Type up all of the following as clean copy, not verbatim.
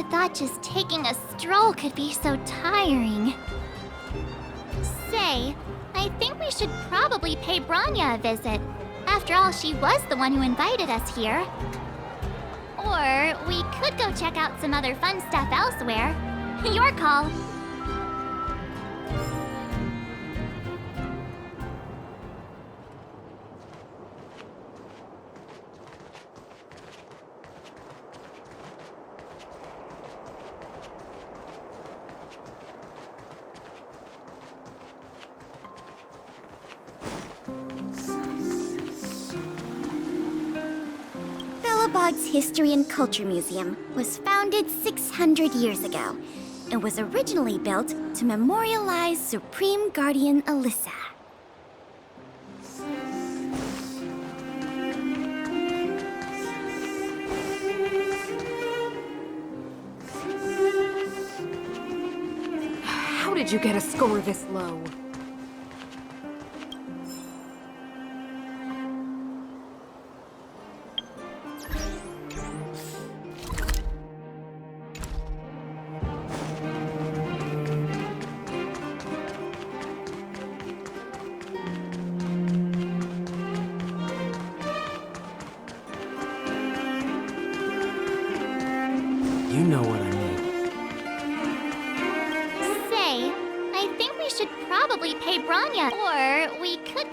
thought just taking a stroll could be so tiring. Say, I think we should probably pay Bronya a visit. After all, she was the one who invited us here. Or we could go check out some other fun stuff elsewhere. Your call. Belobog's History and Culture Museum was founded 600 years ago and was originally built to memorialize Supreme Guardian Alyssa. How did you get a score this low? You know what I mean. Say, I think we should probably pay Bronya. Or we could...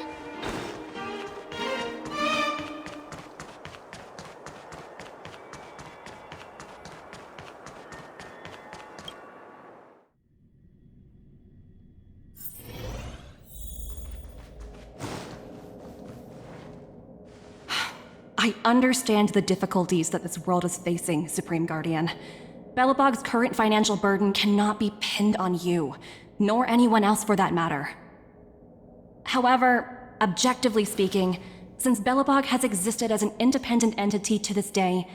I understand the difficulties that this world is facing, Supreme Guardian. Belobog's current financial burden cannot be pinned on you, nor anyone else for that matter. However, objectively speaking, since Belobog has existed as an independent entity to this day,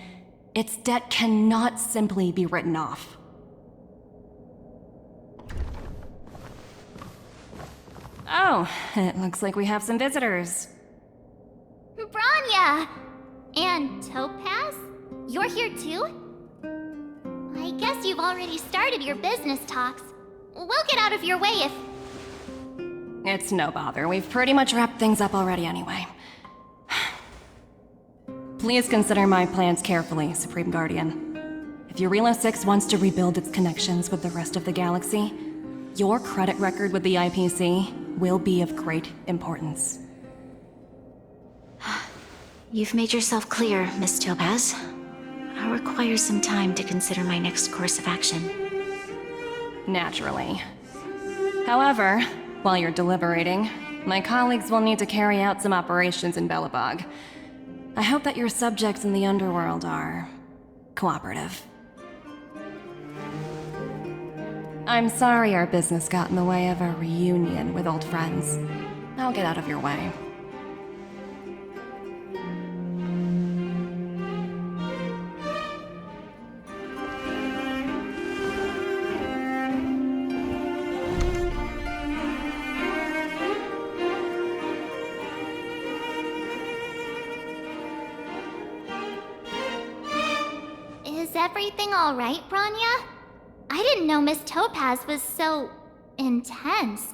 its debt cannot simply be written off. Oh, it looks like we have some visitors. Bronya! And Topaz? You're here too? I guess you've already started your business talks. We'll get out of your way if... It's no bother. We've pretty much wrapped things up already anyway. Please consider my plans carefully, Supreme Guardian. If Eurilo 6 wants to rebuild its connections with the rest of the galaxy, your credit record with the IPC will be of great importance. You've made yourself clear, Miss Topaz. I'll require some time to consider my next course of action. Naturally. However, while you're deliberating, my colleagues will need to carry out some operations in Belobog. I hope that your subjects in the underworld are... cooperative. I'm sorry our business got in the way of a reunion with old friends. I'll get out of your way. Is everything alright, Bronya? I didn't know Miss Topaz was so... intense.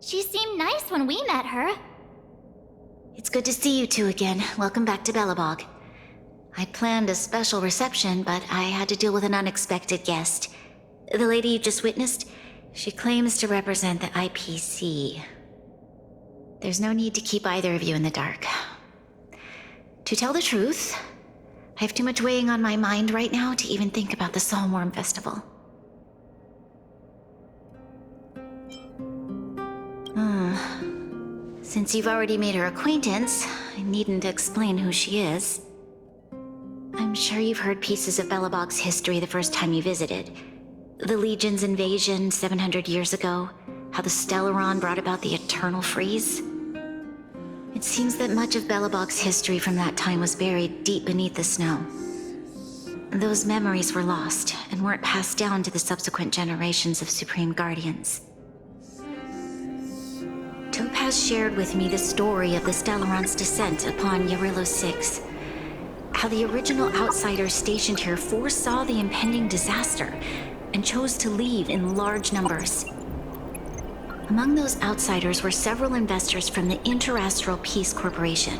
She seemed nice when we met her. It's good to see you two again. Welcome back to Belobog. I planned a special reception, but I had to deal with an unexpected guest. The lady you just witnessed, she claims to represent the IPC. There's no need to keep either of you in the dark. To tell the truth, I have too much weighing on my mind right now to even think about the Psalmworm Festival. Since you've already made her acquaintance, I needn't explain who she is. I'm sure you've heard pieces of Belobog's history the first time you visited. The Legion's invasion 700 years ago, how the Stellaron brought about the Eternal Freeze. It seems that much of Belobog's history from that time was buried deep beneath the snow. Those memories were lost and weren't passed down to the subsequent generations of Supreme Guardians. Topaz shared with me the story of the Stellaron's descent upon Eurilo 6. How the original outsiders stationed here foresaw the impending disaster and chose to leave in large numbers. Among those outsiders were several investors from the Interastral Peace Corporation.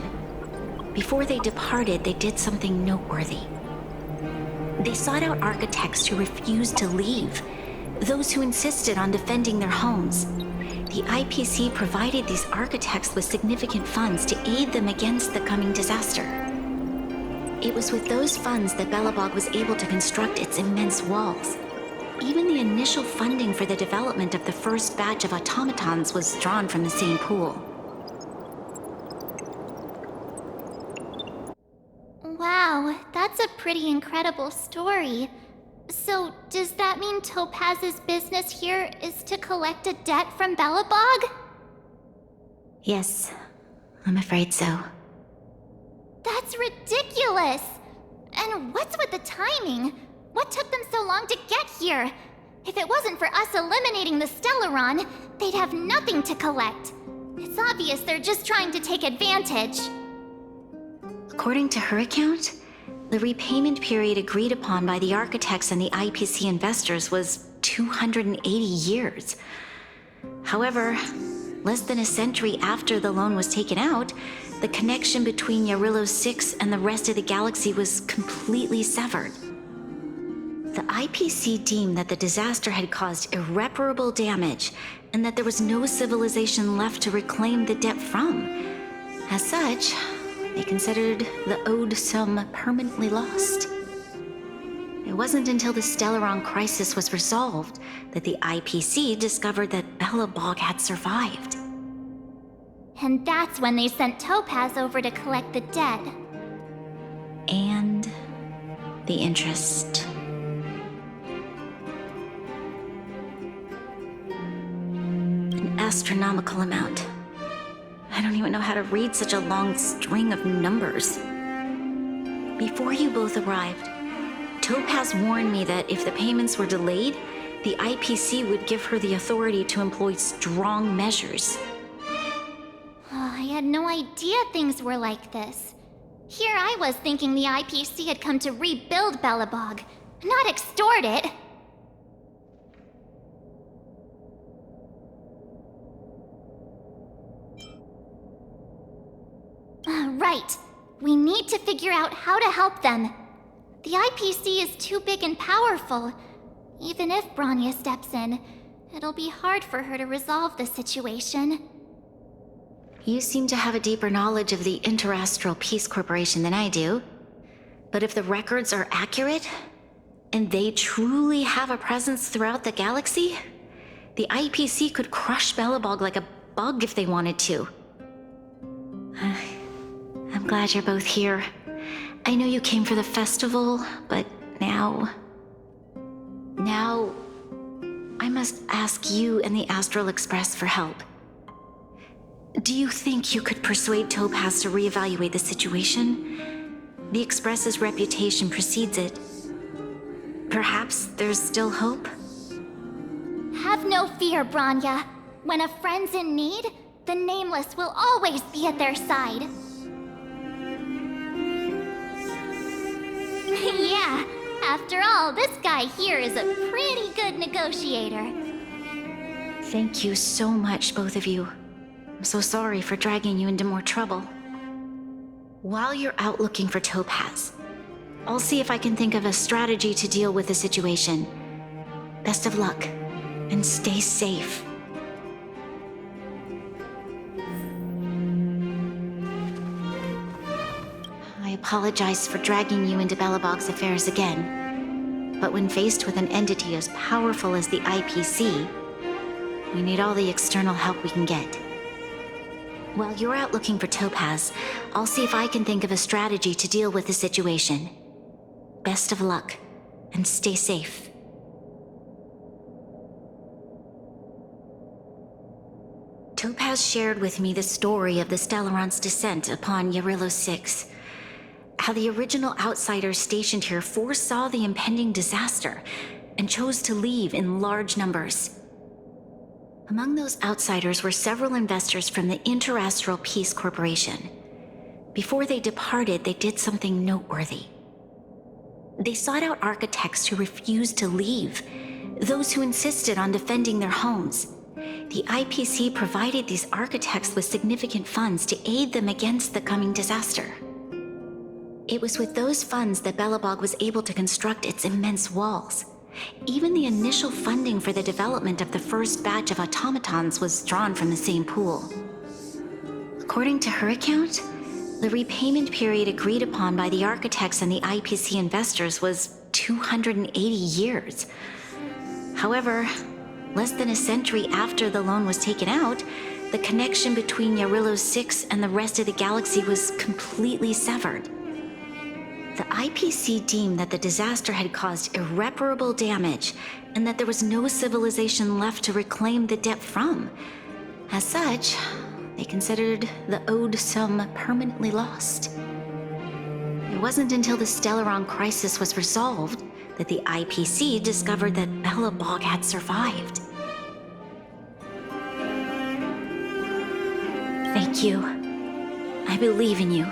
Before they departed, they did something noteworthy. They sought out architects who refused to leave, those who insisted on defending their homes. The IPC provided these architects with significant funds to aid them against the coming disaster. It was with those funds that Belobog was able to construct its immense walls. Even the initial funding for the development of the first batch of automatons was drawn from the same pool. Wow, that's a pretty incredible story. So, does that mean Topaz's business here is to collect a debt from Belobog? Yes, I'm afraid so. That's ridiculous! And what's with the timing? What took them so long to get here? If it wasn't for us eliminating the Stellaron, they'd have nothing to collect. It's obvious they're just trying to take advantage. According to her account, the repayment period agreed upon by the architects and the IPC investors was 280 years. However, less than a century after the loan was taken out, the connection between Yarillo 6 and the rest of the galaxy was completely severed. The IPC deemed that the disaster had caused irreparable damage and that there was no civilization left to reclaim the debt from. As such, they considered the owed sum permanently lost. It wasn't until the Stellaron crisis was resolved that the IPC discovered that Belobog had survived. And that's when they sent Topaz over to collect the debt. And the interest. An astronomical amount. I don't even know how to read such a long string of numbers. Before you both arrived, Topaz warned me that if the payments were delayed, the IPC would give her the authority to employ strong measures. I had no idea things were like this. Here I was thinking the IPC had come to rebuild Belobog, not extort it. Right. We need to figure out how to help them. The IPC is too big and powerful. Even if Bronya steps in, it'll be hard for her to resolve the situation. You seem to have a deeper knowledge of the Interastral Peace Corporation than I do. But if the records are accurate, and they truly have a presence throughout the galaxy, the IPC could crush Belobog like a bug if they wanted to. I'm glad you're both here. I know you came for the festival, but now I must ask you and the Astral Express for help. Do you think you could persuade Topaz to reevaluate the situation? The Express's reputation precedes it. Perhaps there's still hope? Have no fear, Bronya. When a friend's in need, the Nameless will always be at their side. Yeah, after all, this guy here is a pretty good negotiator. Thank you so much, both of you. I'm so sorry for dragging you into more trouble. While you're out looking for Topaz, I'll see if I can think of a strategy to deal with the situation. Best of luck, and stay safe. I apologize for dragging you into Belobog's affairs again, but when faced with an entity as powerful as the IPC, we need all the external help we can get. While you're out looking for Topaz, I'll see if I can think of a strategy to deal with the situation. Best of luck, and stay safe. Topaz shared with me the story of the Stellaron's descent upon Yarillo 6. How the original outsiders stationed here foresaw the impending disaster and chose to leave in large numbers. Among those outsiders were several investors from the Interastral Peace Corporation. Before they departed, they did something noteworthy. They sought out architects who refused to leave, those who insisted on defending their homes. The IPC provided these architects with significant funds to aid them against the coming disaster. It was with those funds that Belobog was able to construct its immense walls. Even the initial funding for the development of the first batch of automatons was drawn from the same pool. According to her account, the repayment period agreed upon by the architects and the IPC investors was 280 years. However, less than a century after the loan was taken out, the connection between Yarillo 6 and the rest of the galaxy was completely severed. The IPC deemed that the disaster had caused irreparable damage and that there was no civilization left to reclaim the debt from. As such, they considered the owed sum permanently lost. It wasn't until the Stellaron crisis was resolved that the IPC discovered that Belobog had survived. Thank you. I believe in you.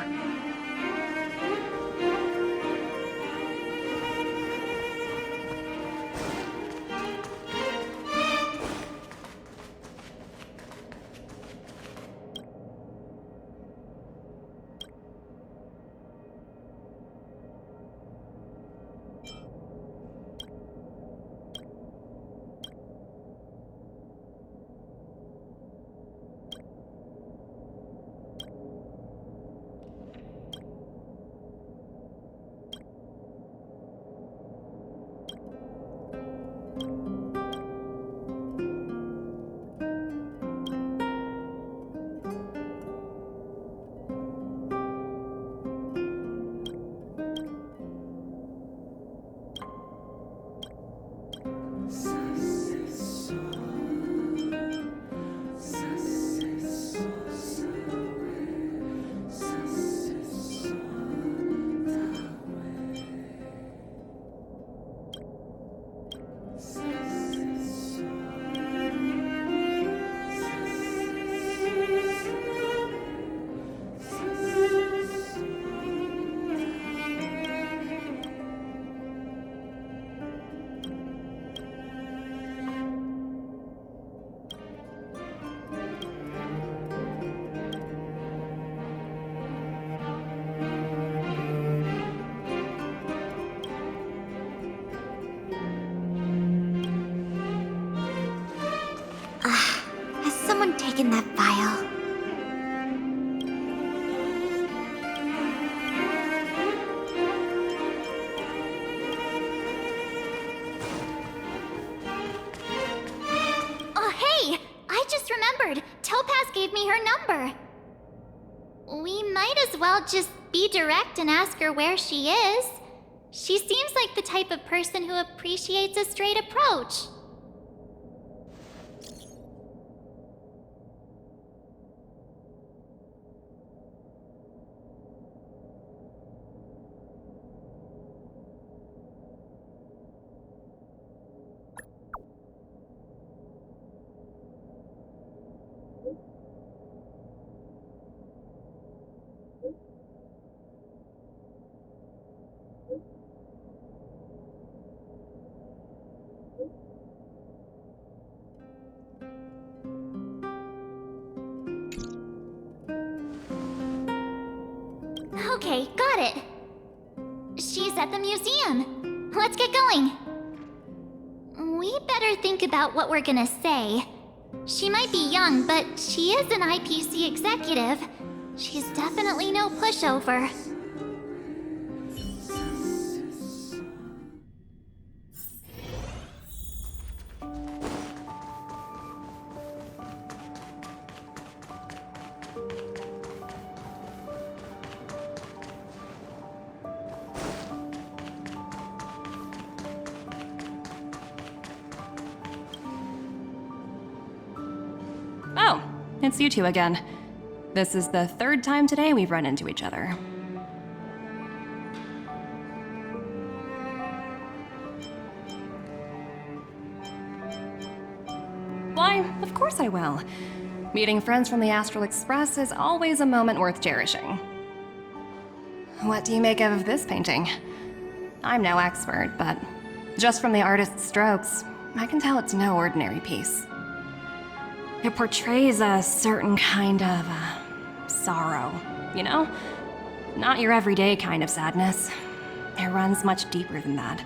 Has someone taken that file? Oh, hey! I just remembered. Topaz gave me her number. We might as well just be direct and ask her where she is. She seems like the type of person who appreciates a straight approach. Okay, got it. She's at the museum. Let's get going. We better think about what we're gonna say. She might be young, but she is an IPC executive. She's definitely no pushover. Oh, it's you two again. This is the third time today we've run into each other. Why, of course I will. Meeting friends from the Astral Express is always a moment worth cherishing. What do you make of this painting? I'm no expert, but just from the artist's strokes, I can tell it's no ordinary piece. It portrays a certain kind of sorrow, you know? Not your everyday kind of sadness. It runs much deeper than that.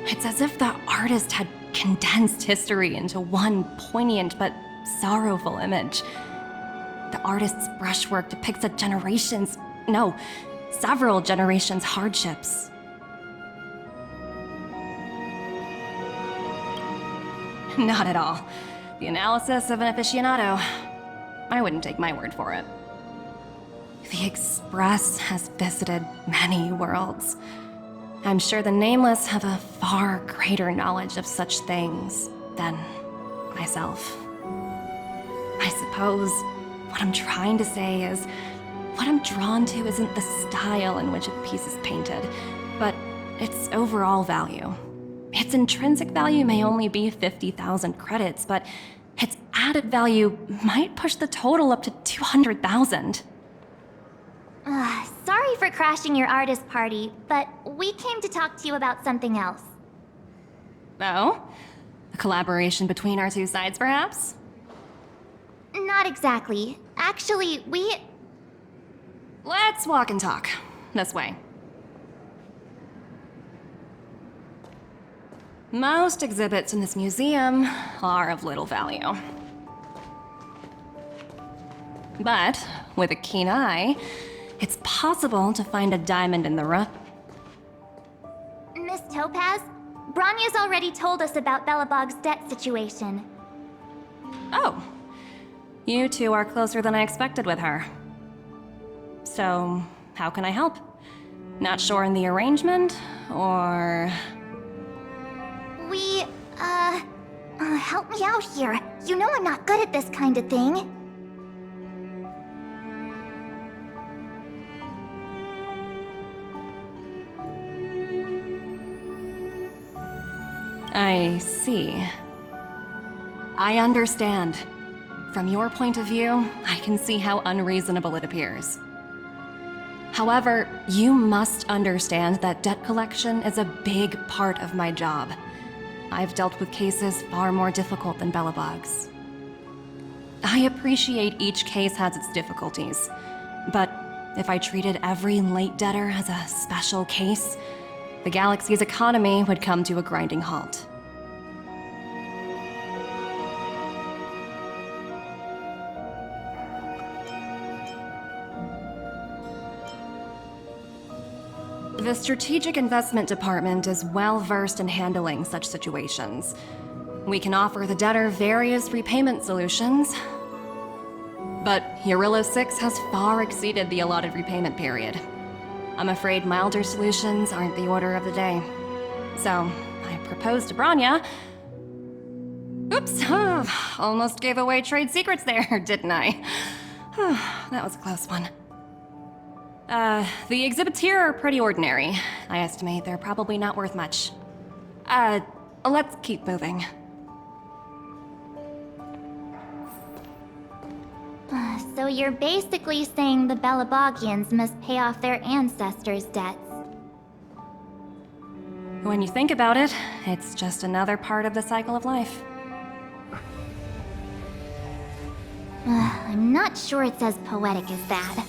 It's as if the artist had condensed history into one poignant but sorrowful image. The artist's brushwork depicts several generations' hardships. Not at all. The analysis of an aficionado. I wouldn't take my word for it. The Express has visited many worlds. I'm sure the Nameless have a far greater knowledge of such things than myself. I suppose what I'm trying to say is, what I'm drawn to isn't the style in which a piece is painted, but its overall value. Its intrinsic value may only be 50,000 credits, but its added value might push the total up to 200,000. Sorry for crashing your artist party, but we came to talk to you about something else. Oh? A collaboration between our two sides, perhaps? Not exactly. Actually, Let's walk and talk. This way. Most exhibits in this museum are of little value. But with a keen eye, it's possible to find a diamond in the rough. Miss Topaz, Bronya's already told us about Belobog's debt situation. Oh. You two are closer than I expected with her. So, how can I help? Not sure in the arrangement, or... Help me out here. You know I'm not good at this kind of thing. I see. I understand. From your point of view, I can see how unreasonable it appears. However, you must understand that debt collection is a big part of my job. I've dealt with cases far more difficult than Belobog's. I appreciate each case has its difficulties, but if I treated every late debtor as a special case, the galaxy's economy would come to a grinding halt. The Strategic Investment Department is well versed in handling such situations. We can offer the debtor various repayment solutions, but Eurylo 6 has far exceeded the allotted repayment period. I'm afraid milder solutions aren't the order of the day. So, I proposed to Bronya. Oops, almost gave away trade secrets there, didn't I? That was a close one. The exhibits here are pretty ordinary. I estimate they're probably not worth much. Let's keep moving. So you're basically saying the Belobogians must pay off their ancestors' debts. When you think about it, it's just another part of the cycle of life. I'm not sure it's as poetic as that.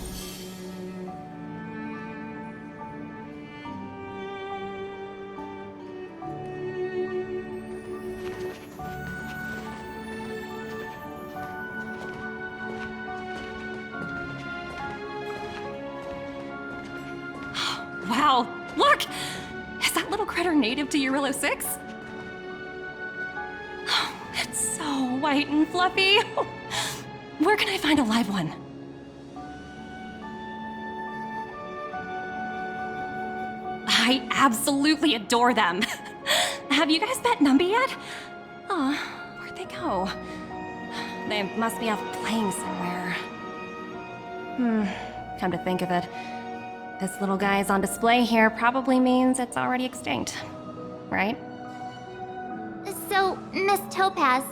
Wow, look! Is that little critter native to Eurylo 6? It's so white and fluffy. Where can I find a live one? I absolutely adore them. Have you guys met Numby yet? Oh, where'd they go? They must be off playing somewhere. Come to think of it, this little guy is on display here probably means it's already extinct, right? So, Miss Topaz,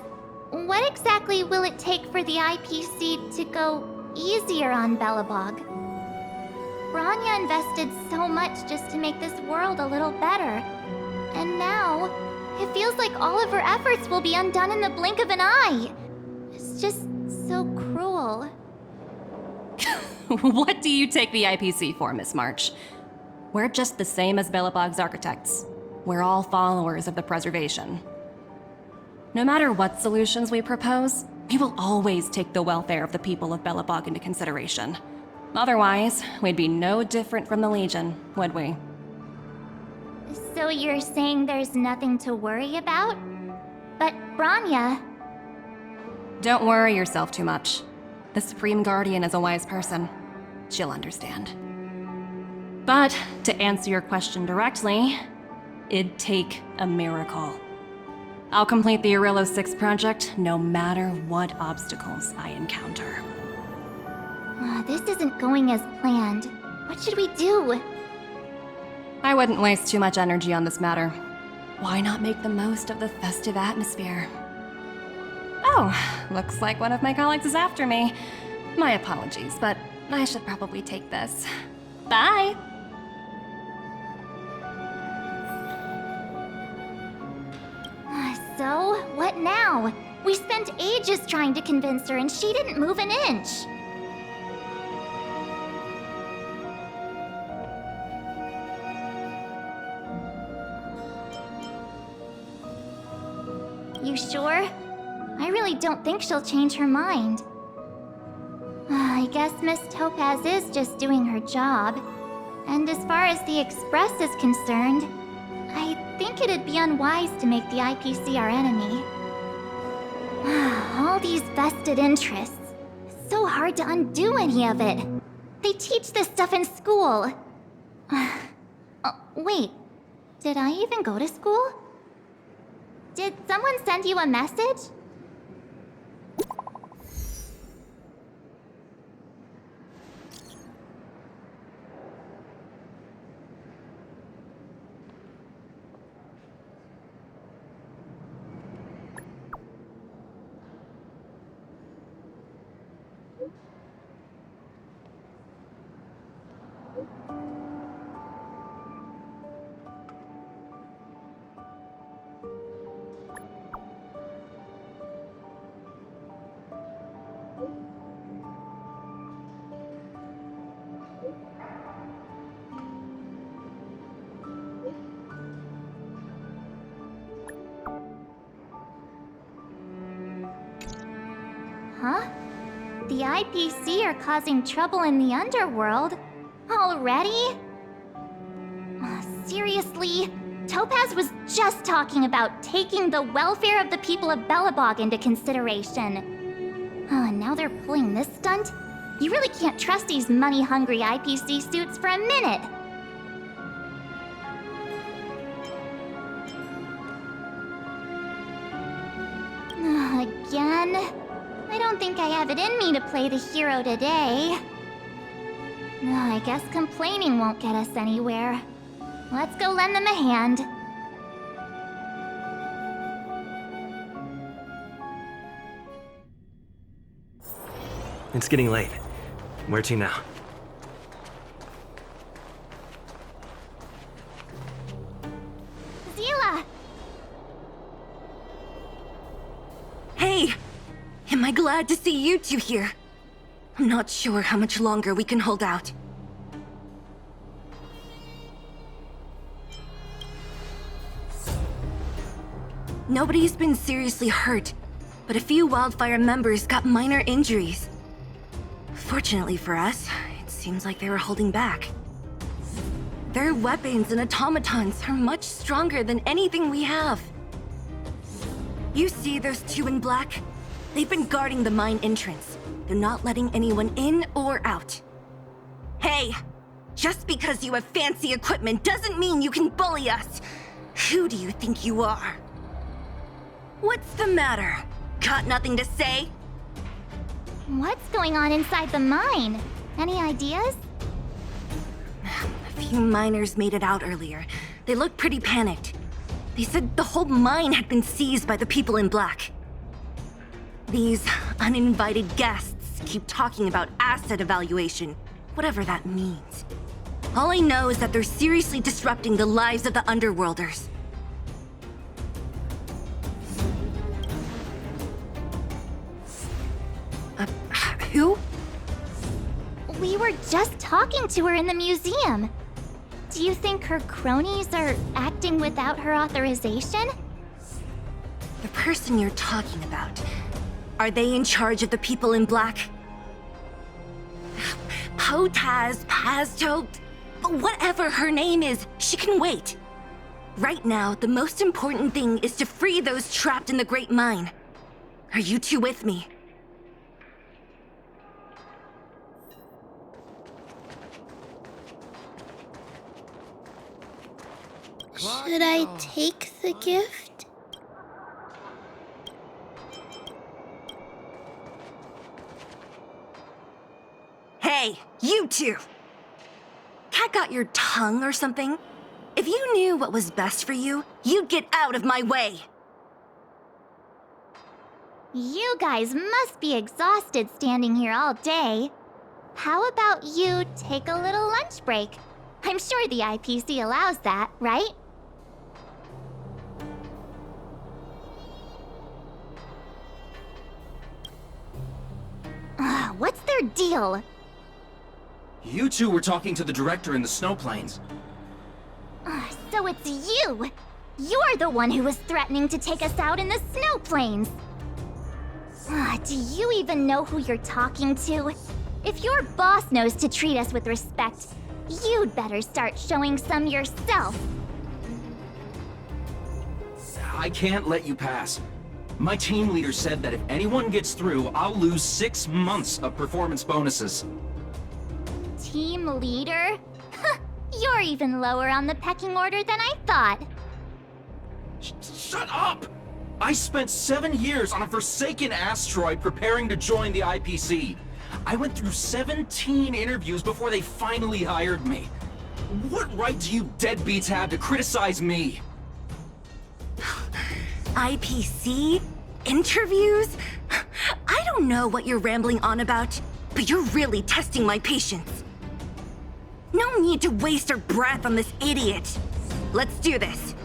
what exactly will it take for the IPC to go easier on Belobog? Branya invested so much just to make this world a little better. And now, it feels like all of her efforts will be undone in the blink of an eye. It's just so cruel. What do you take the IPC for, Miss March? We're just the same as Belobog's architects. We're all followers of the preservation. No matter what solutions we propose, we will always take the welfare of the people of Belobog into consideration. Otherwise, we'd be no different from the Legion, would we? So you're saying there's nothing to worry about? But Branya... Don't worry yourself too much. The Supreme Guardian is a wise person. She'll understand. But, to answer your question directly, it'd take a miracle. I'll complete the Arillo 6 project no matter what obstacles I encounter. This isn't going as planned. What should we do? I wouldn't waste too much energy on this matter. Why not make the most of the festive atmosphere? Oh, looks like one of my colleagues is after me. My apologies, but I should probably take this. Bye! So, what now? We spent ages trying to convince her and she didn't move an inch. You sure? I really don't think she'll change her mind. I guess Miss Topaz is just doing her job. And as far as the Express is concerned, I think it'd be unwise to make the IPC our enemy. All these vested interests. It's so hard to undo any of it. They teach this stuff in school. Wait, did I even go to school? Did someone send you a message? Huh? The IPC are causing trouble in the underworld? Already? Seriously? Topaz was just talking about taking the welfare of the people of Belobog into consideration. And now they're pulling this stunt? You really can't trust these money-hungry IPC suits for a minute. Again? I don't think I have it in me to play the hero today. I guess complaining won't get us anywhere. Let's go lend them a hand. It's getting late. Where to now? Zila! Hey! Am I glad to see you two here? I'm not sure how much longer we can hold out. Nobody's been seriously hurt, but a few Wildfire members got minor injuries. Fortunately for us, it seems like they were holding back. Their weapons and automatons are much stronger than anything we have. You see those two in black? They've been guarding the mine entrance. They're not letting anyone in or out. Hey! Just because you have fancy equipment doesn't mean you can bully us! Who do you think you are? What's the matter? Got nothing to say? What's going on inside the mine? Any ideas? A few miners made it out earlier. They looked pretty panicked. They said the whole mine had been seized by the people in black. These uninvited guests keep talking about asset evaluation, whatever that means. All I know is that they're seriously disrupting the lives of the Underworlders. Who? We were just talking to her in the museum. Do you think her cronies are acting without her authorization? The person you're talking about. Are they in charge of the people in black? Potaz, Pazto, whatever her name is, she can wait. Right now, the most important thing is to free those trapped in the Great Mine. Are you two with me? Should I take the gift? Hey, you two! Cat got your tongue or something? If you knew what was best for you, you'd get out of my way! You guys must be exhausted standing here all day. How about you take a little lunch break? I'm sure the IPC allows that, right? What's their deal? You two were talking to the director in the snow plains. So it's you! You're the one who was threatening to take us out in the snow plains! Do you even know who you're talking to? If your boss knows to treat us with respect, you'd better start showing some yourself. I can't let you pass. My team leader said that if anyone gets through, I'll lose 6 months of performance bonuses. Team leader? You're even lower on the pecking order than I thought. Shut up! I spent 7 years on a forsaken asteroid preparing to join the IPC. I went through 17 interviews before they finally hired me. What right do you deadbeats have to criticize me? IPC? Interviews? I don't know what you're rambling on about, but you're really testing my patience. No need to waste our breath on this idiot. Let's do this.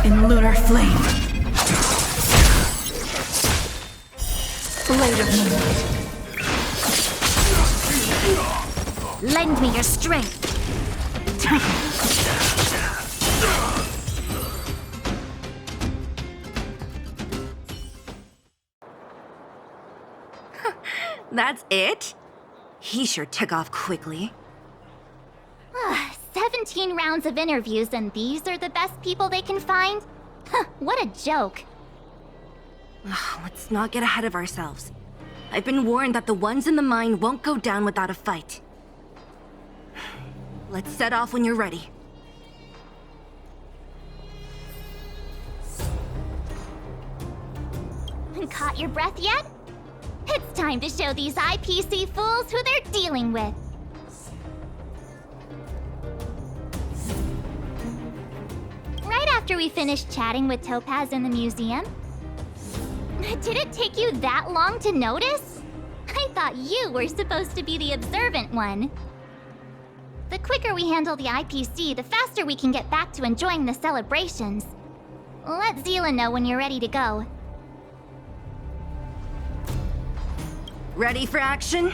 In lunar flame. Blade of moonlight. Lend me your strength. That's it? He sure took off quickly. 17 rounds of interviews and these are the best people they can find? What a joke. Let's not get ahead of ourselves. I've been warned that the ones in the mine won't go down without a fight. Let's set off when you're ready. Caught your breath yet? It's time to show these IPC fools who they're dealing with. Right after we finished chatting with Topaz in the museum. Did it take you that long to notice? I thought you were supposed to be the observant one. The quicker we handle the IPC, the faster we can get back to enjoying the celebrations. Let Zila know when you're ready to go. Ready for action?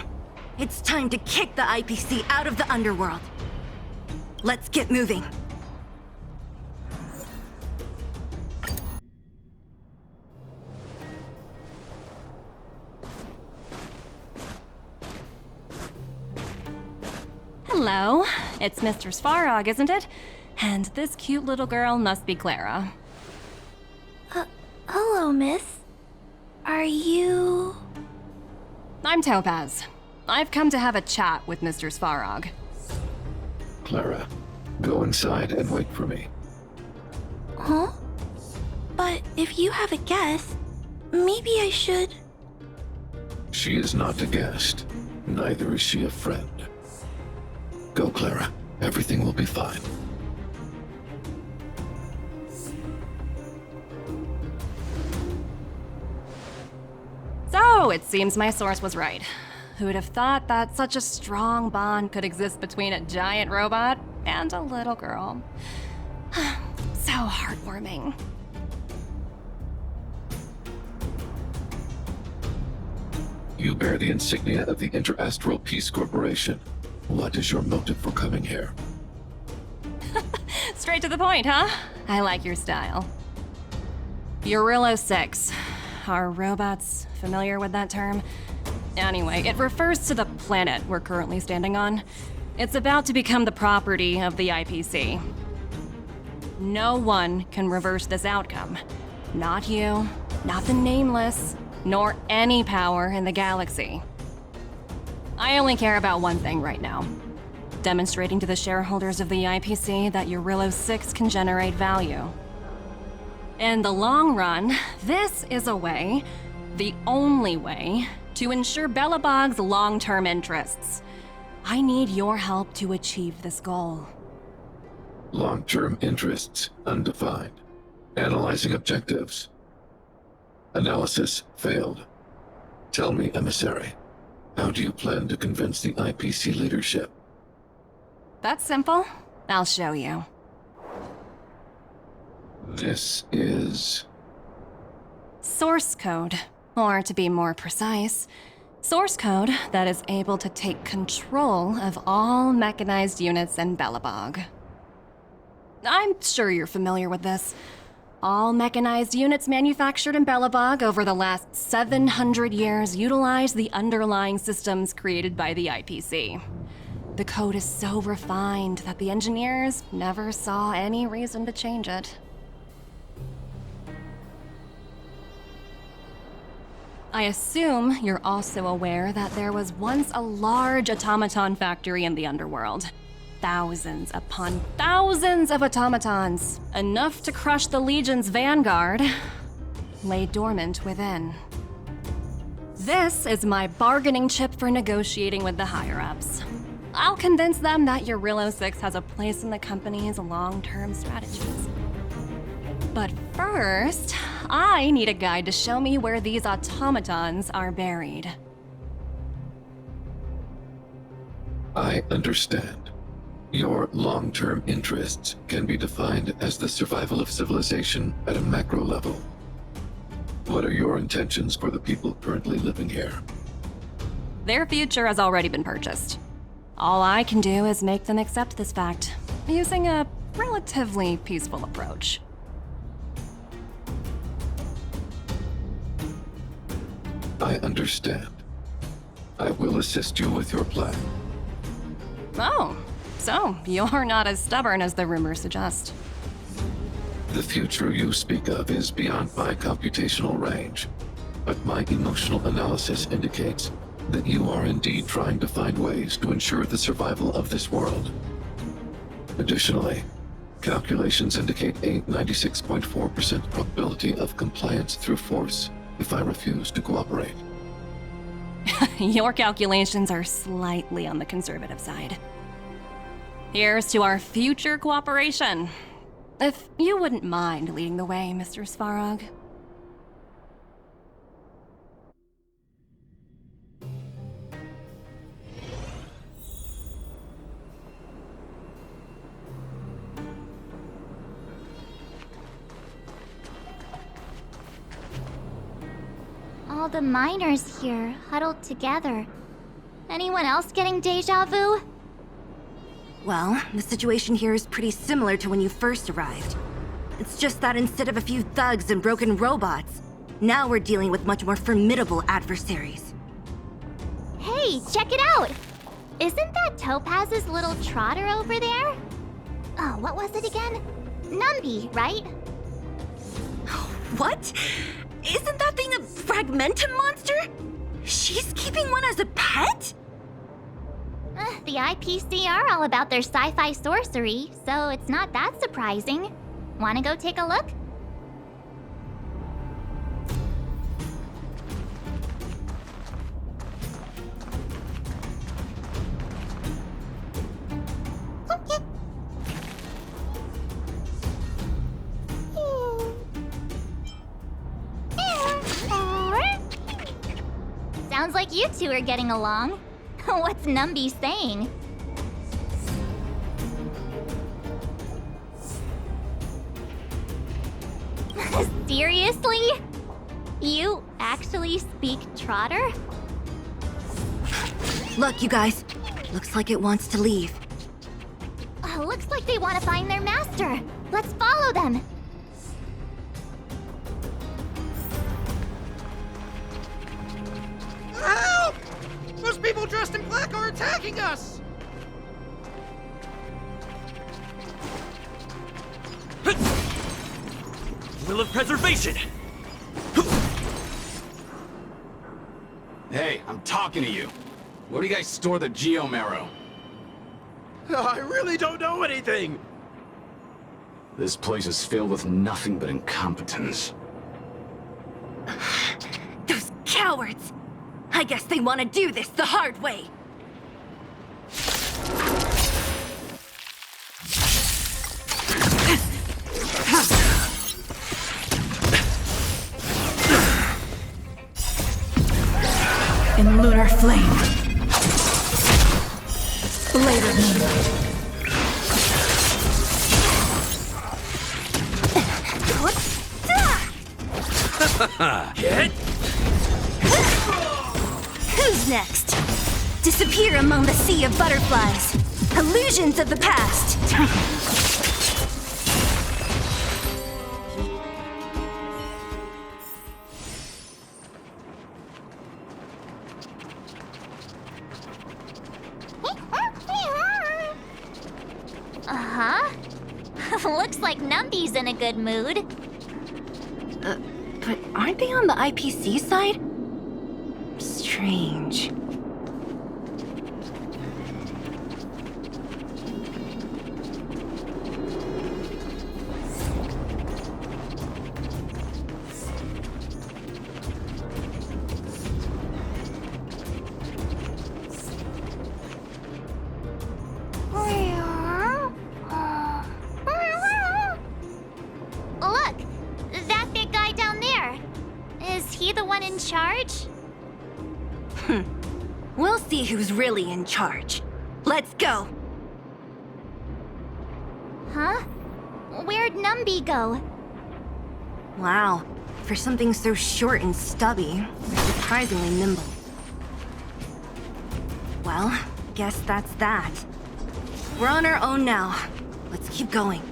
It's time to kick the IPC out of the underworld. Let's get moving. Hello, it's Mr. Svarog, isn't it? And this cute little girl must be Clara. Hello, miss. Are you... I'm Topaz. I've come to have a chat with Mr. Svarog. Clara, go inside and wait for me. Huh? But if you have a guest, maybe I should... She is not a guest. Neither is she a friend. Go, Clara. Everything will be fine. So, it seems my source was right. Who'd have thought that such a strong bond could exist between a giant robot and a little girl? So heartwarming. You bear the insignia of the Interastral Peace Corporation. What is your motive for coming here? Straight to the point, huh? I like your style. Eurillo 6. Are robots familiar with that term? Anyway, it refers to the planet we're currently standing on. It's about to become the property of the IPC. No one can reverse this outcome. Not you, not the Nameless, nor any power in the galaxy. I only care about one thing right now. Demonstrating to the shareholders of the IPC that Eurillo 6 can generate value. In the long run, this is a way, the only way, to ensure Belobog's long-term interests. I need your help to achieve this goal. Long-term interests undefined. Analyzing objectives. Analysis failed. Tell me, Emissary, how do you plan to convince the IPC leadership? That's simple. I'll show you. This is... Source code. Or to be more precise, source code that is able to take control of all mechanized units in Belobog. I'm sure you're familiar with this. All mechanized units manufactured in Belobog over the last 700 years utilize the underlying systems created by the IPC. The code is so refined that the engineers never saw any reason to change it. I assume you're also aware that there was once a large automaton factory in the underworld. Thousands upon thousands of automatons, enough to crush the Legion's vanguard, lay dormant within. This is my bargaining chip for negotiating with the higher-ups. I'll convince them that Eurillo 6 has a place in the company's long-term strategies. But first, I need a guide to show me where these automatons are buried. I understand. Your long-term interests can be defined as the survival of civilization at a macro level. What are your intentions for the people currently living here? Their future has already been purchased. All I can do is make them accept this fact, using a relatively peaceful approach. I understand. I will assist you with your plan. Oh, so you're not as stubborn as the rumors suggest. The future you speak of is beyond my computational range, but my emotional analysis indicates that you are indeed trying to find ways to ensure the survival of this world. Additionally, calculations indicate a 96.4% probability of compliance through force if I refuse to cooperate. Your calculations are slightly on the conservative side. Here's to our future cooperation. If you wouldn't mind leading the way, Mr. Svarog. All the miners here, huddled together. Anyone else getting deja vu? Well, the situation here is pretty similar to when you first arrived. It's just that instead of a few thugs and broken robots, now we're dealing with much more formidable adversaries. Hey, check it out! Isn't that Topaz's little trotter over there? Oh, what was it again? Numby, right? What? Isn't that thing a Fragmentum monster? She's keeping one as a pet? The IPC are all about their sci-fi sorcery, so it's not that surprising. Wanna go take a look? Sounds like you two are getting along. What's Numby saying? Seriously? You actually speak Trotter? Look, you guys. Looks like it wants to leave. Looks like they want to find their master. Let's follow them. Help! Those people dressed in black are attacking us! Will of preservation! Hey, I'm talking to you. Where do you guys store the Geomarrow? I really don't know anything! This place is filled with nothing but incompetence. Those cowards! I guess they want to do this the hard way. In lunar flame. Blade of Moon. Get? Who's next? Disappear among the sea of butterflies. Illusions of the past. Uh-huh. Looks like Numby's in a good mood. But aren't they on the IPC side? Strange. Look! That big guy down there. Is he the one in charge? We'll see who's really in charge. Let's go! Huh? Where'd Numby go? Wow. For something so short and stubby, they're surprisingly nimble. Well, guess that's that. We're on our own now. Let's keep going.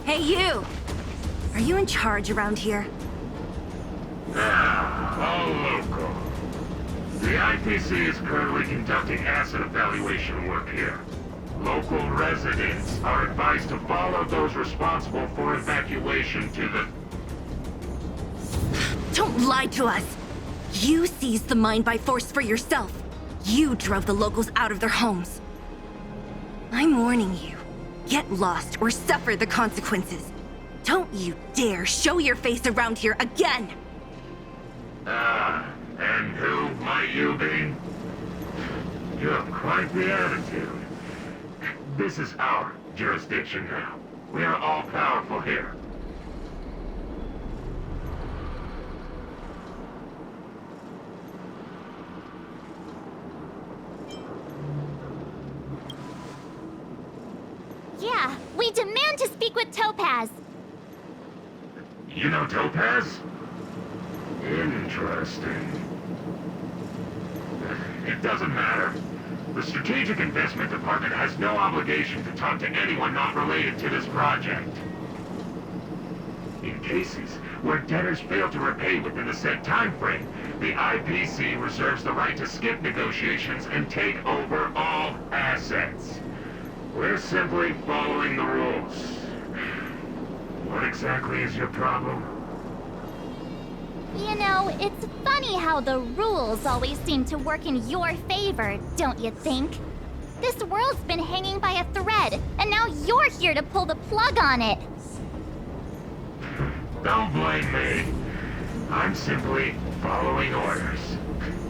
Hey, you! Are you in charge around here? All local. The IPC is currently conducting asset evaluation work here. Local residents are advised to follow those responsible for evacuation to the... Don't lie to us! You seized the mine by force for yourself. You drove the locals out of their homes. I'm warning you. Get lost or suffer the consequences. Don't you dare show your face around here again! And who might you be? You have quite the attitude. This is our jurisdiction now. We are all powerful here. Yeah, we demand to speak with Topaz. You know Topaz? Interesting. It doesn't matter. The Strategic Investment Department has no obligation to talk to anyone not related to this project. In cases where debtors fail to repay within the said time frame, the IPC reserves the right to skip negotiations and take over all assets. We're simply following the rules. What exactly is your problem? You know, it's funny how the rules always seem to work in your favor, don't you think? This world's been hanging by a thread, and now you're here to pull the plug on it. Don't blame me. I'm simply following orders.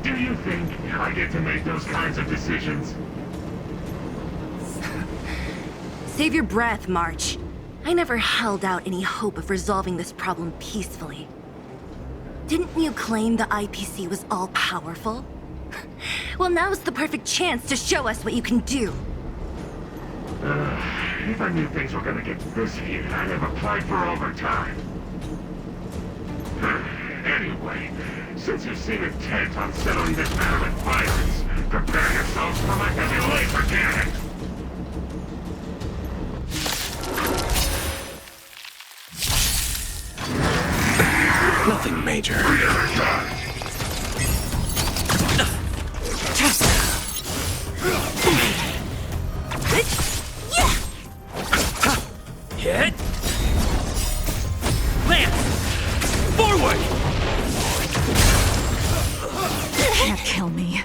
Do you think I get to make those kinds of decisions? Save your breath, March. I never held out any hope of resolving this problem peacefully. Didn't you claim the IPC was all-powerful? Well, now's the perfect chance to show us what you can do. If I knew things were gonna get this heated, I'd have applied for overtime. Anyway, since you seem intent on settling this matter with violence, prepare yourselves for my heavy laser cannon! Nothing major. Hit! Lance! Forward! Can't kill me.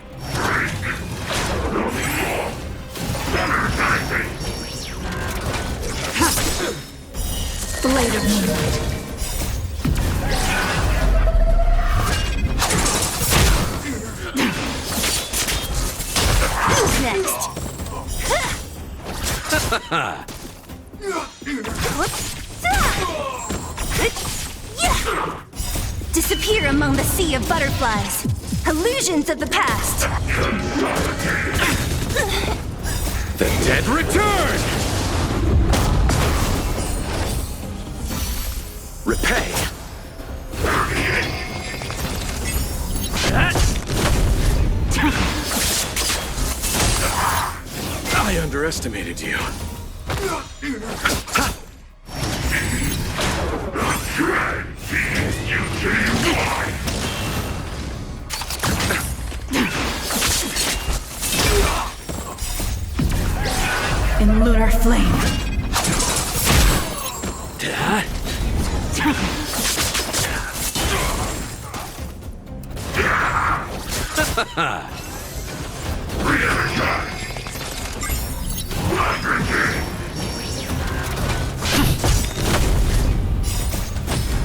Blade of Moonlight. Who's next? Disappear among the sea of butterflies. Illusions of the past. The dead return! Repay! I underestimated you. In lunar flame.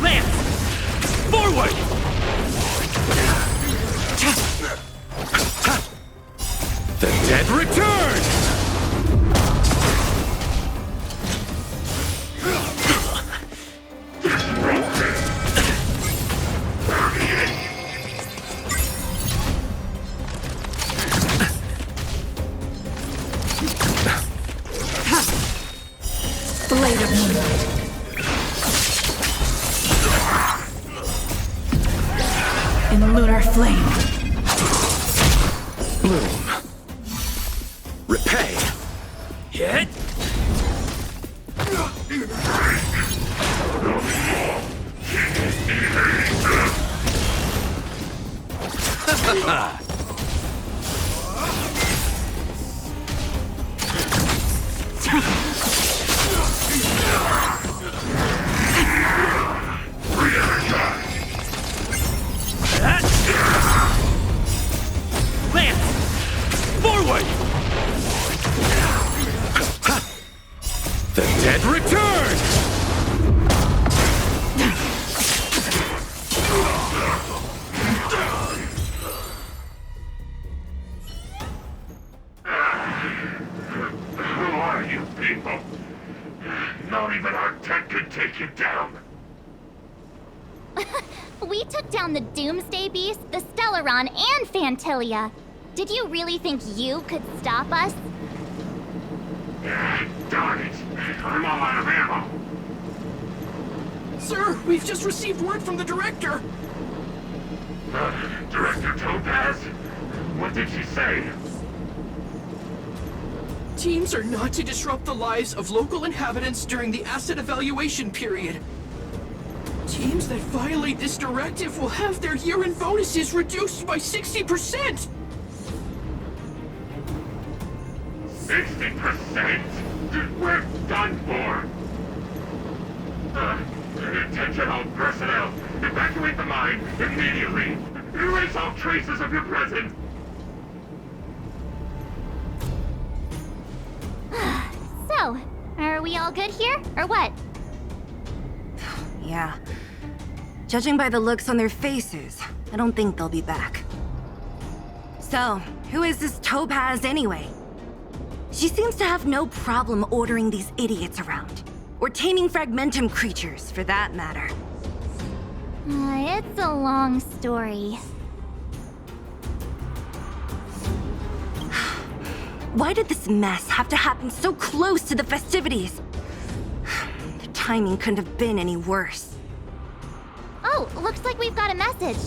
Lance! Forward! The dead return! Blade of Moonlight. In lunar flame. Bloom. Repay. Hit. Lance! Forward! The dead return! Who are you people? Not even our tech could take you down. We took down the Doomsday Beast, the Stellaron, and Phantilia. Did you really think you could stop us? Darn it! I'm all out of ammo! Sir, we've just received word from the director. Director Topaz? What did she say? Teams are not to disrupt the lives of local inhabitants during the asset evaluation period. Teams that violate this directive will have their year-end bonuses reduced by 60%! 60%? We're done for! Attention all personnel! Evacuate the mine immediately! Erase all traces of your presence! So, are we all good here, or what? Yeah. Judging by the looks on their faces, I don't think they'll be back. So, who is this Topaz anyway? She seems to have no problem ordering these idiots around. Or taming fragmentum creatures, for that matter. It's a long story. Why did this mess have to happen so close to the festivities? The timing couldn't have been any worse. Oh, looks like we've got a message.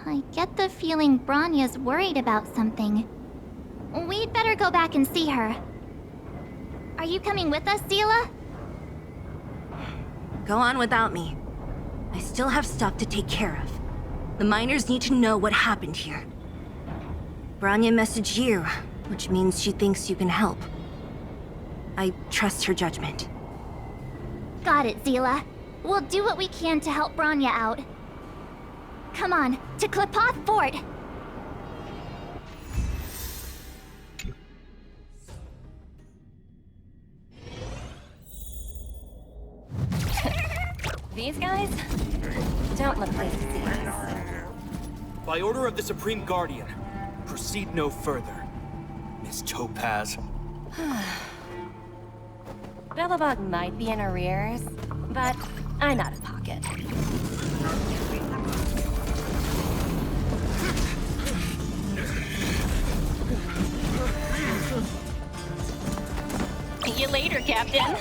I get the feeling Bronya's worried about something. We'd better go back and see her. Are you coming with us, Seele? Go on without me. I still have stuff to take care of. The miners need to know what happened here. Bronya messaged you, which means she thinks you can help. I trust her judgment. Got it, Seele. We'll do what we can to help Bronya out. Come on, to Qlipoth Fort! These guys don't look pleased to see us. By order of the Supreme Guardian, proceed no further, Miss Topaz. Belobog might be in arrears, but I'm out of pocket. See you later, Captain.